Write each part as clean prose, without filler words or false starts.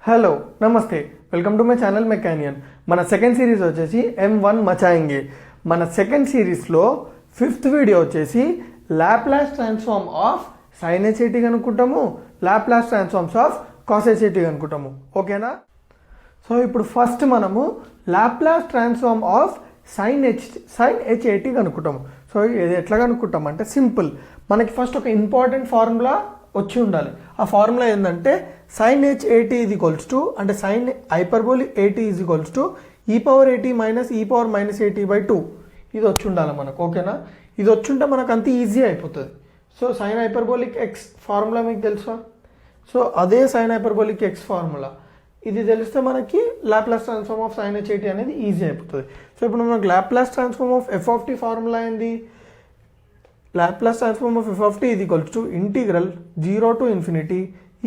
Hello నమస్తే welcome to my channel మెకానియన్. మన second series వచ్చేసి M1 మచాయింగే. మన సెకండ్ సిరీస్లో ఫిఫ్త్ వీడియో వచ్చేసి లాప్లాస్ ట్రాన్స్ఫార్మ్ ఆఫ్ సైన్ హెచ్ఏటీ కనుక్కుంటాము, లాప్లాస్ ట్రాన్స్ఫార్మ్స్ ఆఫ్ కాస్ హెచ్ఏటీ కనుక్కుంటాము. ఓకేనా? సో ఇప్పుడు ఫస్ట్ మనము లాప్లాస్ ట్రాన్స్ఫార్మ్ ఆఫ్ సైన్ హెచ్ఏటీ కనుక్కుంటాము. సో ఇది ఎట్లా కనుక్కుంటాం అంటే సింపుల్. మనకి ఫస్ట్ ఒక ఇంపార్టెంట్ ఫార్ములా వచ్చి ఉండాలి. ఆ ఫార్ములా ఏంటంటే sign h a t is equals to అంటే సైన్ హైపర్బోలిక్ ఏటీ ఈజ్ ఈక్వల్స్ టు ఈ power a t minus e power minus a t by 2. ఇది వచ్చి ఉండాలి మనకు. ఓకేనా? ఇది వచ్చి ఉంటే మనకు అంత ఈజీ అయిపోతుంది. So sine hyperbolic x formula మీకు తెలుసా? సో అదే సైన్ హైపర్బోలిక్ ఎక్స్ ఫార్ములా ఇది తెలిస్తే మనకి Laplace transform of sine h a t అనేది ఈజీ అయిపోతుంది. సో ఇప్పుడు మనకు Laplace transform of f of t formula ఏంది? Laplace transform of f of t is equals to integral 0 to infinity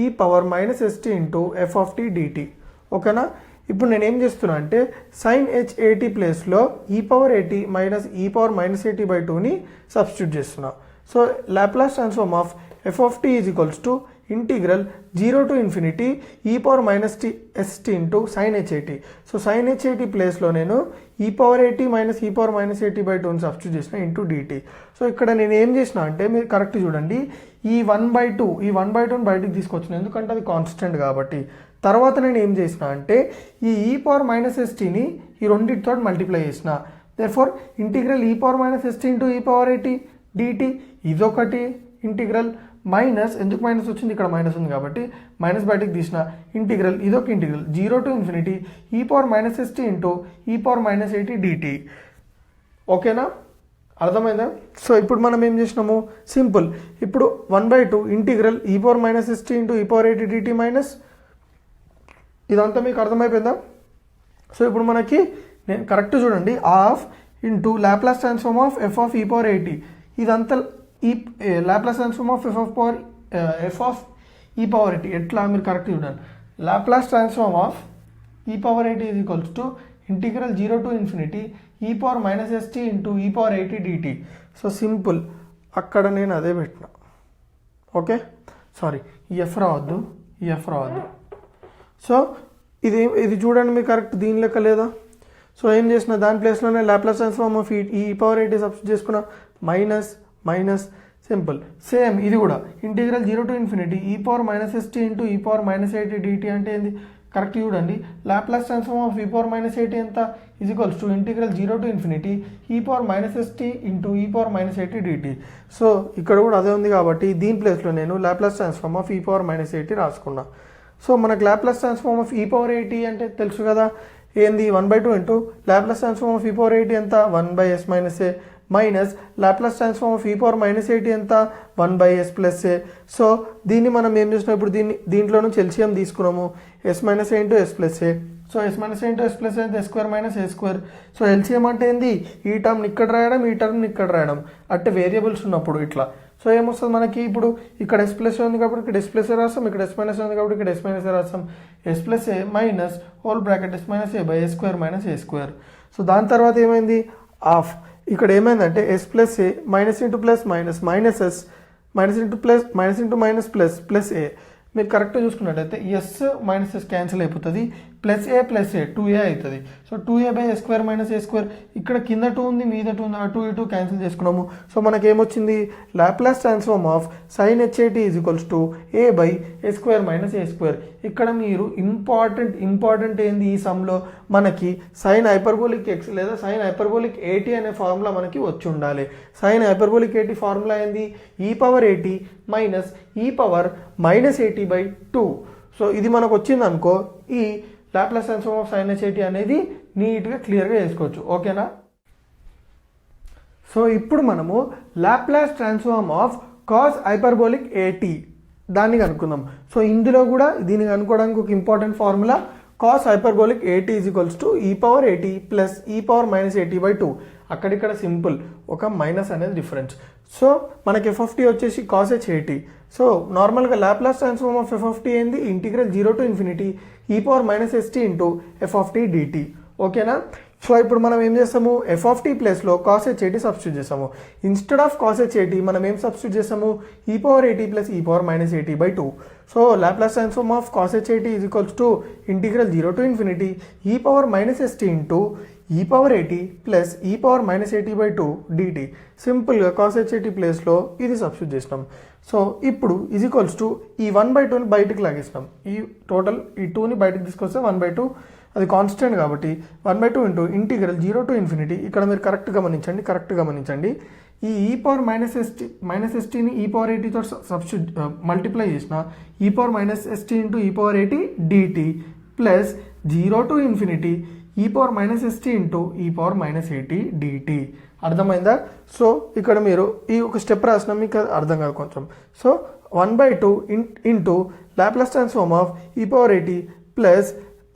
e power minus st into f of t dt. ఓకేనా? ఇప్పుడు నేను ఏం చేస్తున్నా అంటే సైన్ హెచ్ఏటీ ప్లేస్లో ఈ power a t minus e power minus a t by 2ని substitute చేస్తున్నా. So Laplace transform of f of t is equals to integral 0 to infinity e power minus st into sine h a t. So sine h a t ప్లేస్లో నేను e power a t minus e power minus a t by 2ని substitute చేసిన into d t. So ఇక్కడ నేను ఏం చేసిన అంటే మీరు కరెక్ట్ చూడండి, ఈ 1/2 ఈ 1/2ని బయటికి తీసుకొచ్చిన, ఎందుకంటే అది కాన్స్టెంట్ కాబట్టి. తర్వాత నేను ఏం చేసిన అంటే ఈ పవర్ మైనస్ ఎస్టీని ఈ రెండింటితో మల్టిప్లై చేసిన. దేర్ఫోర్ ఇంటిగ్రల్ ఈ పవర్ మైనస్ ఎస్టీ ఇంటూ ఈ పవర్ ఏటీ డిటీ ఇదొకటి ఇంటిగ్రల్ మైనస్, ఎందుకు మైనస్ వచ్చింది ఇక్కడ మైనస్ ఉంది కాబట్టి మైనస్ బయటికి తీసిన ఇంటిగ్రల్ ఇదొక integral 0 to infinity e power minus s t into ఈ పవర్ మైనస్ ఏటీ డిటీ. ఓకేనా? అర్థమైందా? సో ఇప్పుడు మనం ఏం చేసినాము సింపుల్. ఇప్పుడు 1/2 ఇంటిగ్రల్ ఈ పవర్ మైనస్ ఎస్టీ ఇంటూ ఈ పవర్ ఏటీ డిటీ మైనస్ ఇదంతా మీకు అర్థమైపోయిందా? సో ఇప్పుడు మనకి నేను కరెక్ట్ చూడండి, of into Laplace transform of f of ఈ పవర్ ఏటీ ఇదంతా ఈ Laplace transform of f of ఈ పవర్ ఏటీ ఎట్లా మీరు కరెక్ట్ చూడండి. లాప్లాస్ ట్రాన్స్ఫార్మ్ ఆఫ్ ఈ పవర్ ఏటీ is equals to integral 0 to infinity e power minus s t into ఈ పవర్ ఏటీ డిటీ. సో సింపుల్, అక్కడ నేను అదే పెట్టిన. ఓకే, సారీ ఈ ఎఫ్ రావద్దు, ఈ ఎఫ్ రావద్దు. సో ఇది చూడండి మీరు కరెక్ట్ దీని లెక్క లేదా? సో ఏం చేసిన దాని ప్లేస్లోనే లాప్లాస్ ట్రాన్స్ఫార్మ్ ఆఫ్ ఈ పవర్ ఏటీ సబ్స్టిట్యూట్ చేసుకున్నా, మైనస్ మైనస్ సింపుల్. సేమ్ ఇది కూడా integral 0 to infinity e power minus s t into ఈ పవర్ మైనస్ ఏటీ డిటీ అంటే ఏంది కరెక్ట్ చూడండి. లాప్లాస్ ట్రాన్స్ఫార్మ్ ఆఫ్ ఈ పవర్ మైనస్ ఏటీ ఎంత is equals to integral 0 to infinity e power minus s t into ఈ పవర్ మైనస్ ఏటీ డిటీ. సో ఇక్కడ కూడా అదే ఉంది కాబట్టి దీని ప్లేస్లో నేను లాప్లాస్ ట్రాన్స్ఫార్మ్ ఆఫ్ ఈ పవర్ మైనస్ ఏటీ రాసుకున్నా. సో మనకు లాప్లాస్ ట్రాన్స్ఫార్మ్ ఆఫ్ ఈ పవర్ ఏటీ అంటే తెలుసు కదా ఏంది, 1/2 ఇంటూ లాప్లాస్ ట్రాన్స్ఫార్మ్ ఆఫ్ ఈ పవర్ ఏటీ ఎంత 1/s minus A minus Laplace transform of ఈ పవర్ మైనస్ ఏటీ ఎంత 1/s ప్లస్ ఏ. సో దీన్ని మనం ఏం చేసినాం ఇప్పుడు దీంట్లో నుంచి ఎల్సిఎం తీసుకున్నాము, ఎస్ మైనస్ ఏ ఇంటూ ఎస్ ప్లస్ ఏ. సో ఎస్ మైనస్ ఏ ఇంటూ ఎస్ ప్లస్ ఏ అంటే yes square minus a square. So LCM అంటే ఏంది, ఈ టర్మ్ని ఇక్కడ రాయడం ఈ టర్మ్ని ఇక్కడ రాయడం అంటే వేరియబుల్స్ ఉన్నప్పుడు ఇట్లా. సో ఏమొస్తుంది మనకి ఇప్పుడు ఇక్కడ ఎస్ ప్లస్ ఉంది కాబట్టి ఇక్కడ ఎస్ ప్లస్ ఏ రాస్తాం, ఇక్కడ ఎస్ మైనస్ ఉంది కాబట్టి ఇక్కడ ఎస్ మైనస్ ఏ రాస్తాం. S plus a minus whole bracket s minus a by a square minus a square. So దాని తర్వాత ఏమైంది ఆఫ్, ఇక్కడ ఏమైందంటే s plus a minus into plus minus minus s minus into plus minus into minus plus plus a. మీరు కరెక్ట్గా చూసుకున్నట్టయితే s minus s cancel అయిపోతుంది, ప్లస్ ఏ 2a అవుతుంది. So 2a by a square minus a square, ఇక్కడ కింద 2 ఉంది మీద 2 ఉంది, ఆ 2 క్యాన్సిల్ చేసుకున్నాము. సో మనకేమొచ్చింది Laplace transform of sine h a t is equals to a by a square minus a square. ఇక్కడ మీరు ఇంపార్టెంట్ ఏంది ఈ సమ్లో మనకి సైన్ హైపర్బోలిక్ ఎక్స్ లేదా సైన్ హైపర్బోలిక్ ఏటీ అనే ఫార్ములా మనకి వచ్చి ఉండాలి. సైన్ హైపర్బోలిక్ ఏటీ ఫార్ములా ఏంది, ఈ power a t minus e power minus a t by 2. So ఇది మనకు వచ్చింది అనుకో, ఈ Laplace transform of sine h a t అనేది నీట్గా క్లియర్గా చేసుకోవచ్చు. ఓకేనా? సో ఇప్పుడు మనము Laplace transform of cos hyperbolic ఏటీ దాన్ని కనుక్కుందాం. సో ఇందులో కూడా దీన్ని కనుక్కోవడానికి ఒక ఇంపార్టెంట్ ఫార్ములా కాస్ హైపర్బోలిక్ ఏటీ ఈజ్ ఈక్వల్స్ టు ఈ power a t plus e power minus a t by 2. అక్కడిక్కడ సింపుల్ ఒక మైనస్ అనేది డిఫరెన్స్. సో మనకి ఎఫ్ ఆఫ్ టీ వచ్చేసి కాస్ హెచ్ఏటీ. సో నార్మల్గా Laplace transform of f of t ఏంది, integral 0 to infinity e power minus s t into f of t d t. ఓకేనా? So ఇప్పుడు మనం ఏం చేస్తాము, ఎఫ్ ఆఫ్ టీ ప్లేస్లో కాస్ హెచ్ఏటీ సబ్స్టిట్యూట్ చేస్తాము. ఇన్స్టెడ్ ఆఫ్ కాస్ హెచ్ఏటీ మనం ఏం సబ్స్టిట్యూట్ చేస్తాము, e power a t plus e power minus a t by 2. So Laplace transform of cos h a t is equals to integral 0 to infinity ఈ power minus s t into ఈ power a t plus e power minus a t by 2 dt. సింపుల్గా cos హెచ్ఏటీ ప్లేస్లో ఇది substitute చేసినాం. So ఇప్పుడు is equals to ఈ 1/2ని బయటికి లాగేసినాం. ఈ టోటల్ ఈ 2ని బయటికి తీసుకొస్తే 1/2 అది కాన్స్టెంట్ కాబట్టి 1/2 ఇంటూ ఇంటిగ్రల్ 0 to ఇన్ఫినిటీ. ఇక్కడ మీరు కరెక్ట్ గమనించండి. ఈ పవర్ మైనస్ ఎస్టీని ఈ పవర్ ఏటీతో సబ్స్టిట్యూట్ మల్టిప్లై చేసిన ఈ పవర్ మైనస్ ఎస్టీ ఇంటూ ఈ పవర్ ఏటీ డిటీ ప్లస్ 0 to ఇన్ఫినిటీ ఈ పవర్ మైనస్ ఎస్టీ ఇంటూ ఈ పవర్ మైనస్ ఏటీ డిటీ. అర్థమైందా? సో ఇక్కడ మీరు ఈ ఒక స్టెప్ రాసినా మీకు అర్థం కాదు కొంచెం. So 1/2 into Laplace transform of ఈ power a t plus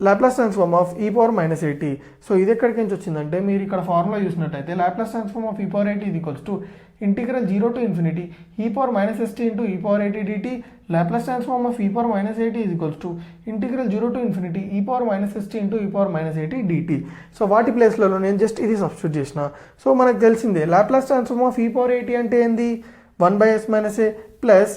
Laplace transform of ఈ పవర్ మైనస్ ఏటీ. సో ఇది ఎక్కడికి నుంచి వచ్చిందంటే మీరు ఇక్కడ ఫార్ములా చూసినట్టయితే లాప్లాస్ ట్రాన్స్ఫార్మ్ ఆఫ్ ఈ పవర్ ఏటీ ఇది equals to integral 0 to infinity ఈ పవర్ మైనస్ ఎస్టీ ఇంటూ ఈ పవర్ ఏటీ డిటీ. లాప్లాస్ ట్రాన్స్ఫార్మ్ ఆఫ్ ఈ పవర్ మైనస్ ఏటీ is equals to integral 0 to infinity ఈ పవర్ మైనస్ ఎస్టీ ఇంటూ ఈ పవర్ మైనస్ ఏటీ డిటీ. సో వాటి ప్లేస్లలో నేను జస్ట్ ఇది సబ్స్టిట్యూట్ చేసిన. సో మనకు తెలిసిందే లాప్లాస్ ట్రాన్స్ఫార్మ్ ఆఫ్ ఈ పవర్ ఏటీ అంటే ఏంది, 1/s minus A plus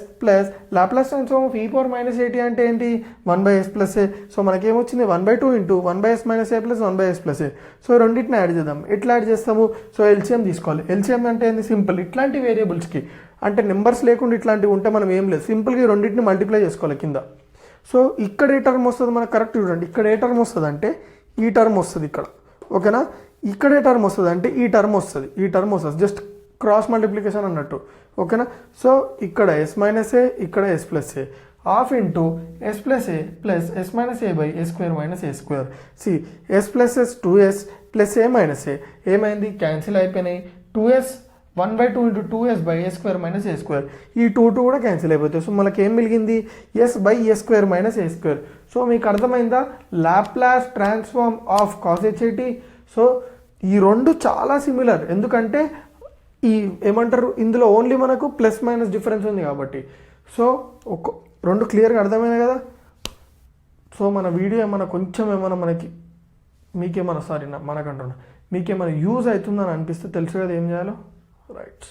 Laplace transform of ఈ పవర్ మైనస్ ఏటీ అంటే ఏంటి, 1/s ప్లస్ ఏ. సో మనకేమొచ్చింది 1/2 ఇంటూ 1/s మైనస్ ఏ ప్లస్ 1/s ప్లస్ ఏ. సో రెండింటిని యాడ్ చేద్దాం. ఎట్లా యాడ్ చేస్తాము, సో ఎల్సిఎం తీసుకోవాలి. ఎల్సిఎం అంటే ఏంది, సింపుల్ ఇట్లాంటి వేరియబుల్స్కి అంటే నెంబర్స్ లేకుండా ఇట్లాంటివి ఉంటే మనం ఏం లేదు, సింపుల్గా ఈ రెండింటిని మల్టిప్లై చేసుకోవాలి కింద. సో ఇక్కడ ఏ టర్మ్ వస్తుంది మనకు కరెక్ట్ చూడండి. ఇక్కడ ఏ టర్మ్ వస్తుంది అంటే ఈ టర్మ్ వస్తుంది ఇక్కడ, ఓకేనా. ఇక్కడ ఏ టర్మ్ వస్తుంది అంటే ఈ టర్మ్ వస్తుంది. జస్ట్ క్రాస్ మల్టిప్లికేషన్ అన్నట్టు, ఓకేనా. సో ఇక్కడ ఎస్ మైనస్ ఏ, ఇక్కడ s plus a, half into s plus a plus s minus a by a square minus a square. సి s plus s 2s plus a minus a ఏమైంది, cancel అయిపోయినాయి. 2s 1/2 into 2s by a square minus a square. ఈ 2 కూడా cancel అయిపోతాయి. So మనకి ఏం మిగిలింది, s by a square minus a square. So మీకు అర్థమైందా, Laplace transform of cos h a t. So ఈ రెండు చాలా సిమిలర్, ఎందుకంటే ఈ ఏమంటారు ఇందులో ఓన్లీ మనకు ప్లస్ మైనస్ డిఫరెన్స్ ఉంది కాబట్టి. సో రెండు క్లియర్గా అర్థమైంది కదా. సో మన వీడియో ఏమైనా కొంచెం ఏమైనా మీకేమైనా యూజ్ అవుతుందని అనిపిస్తే తెలుసు కదా ఏం చేయాలో, రైట్.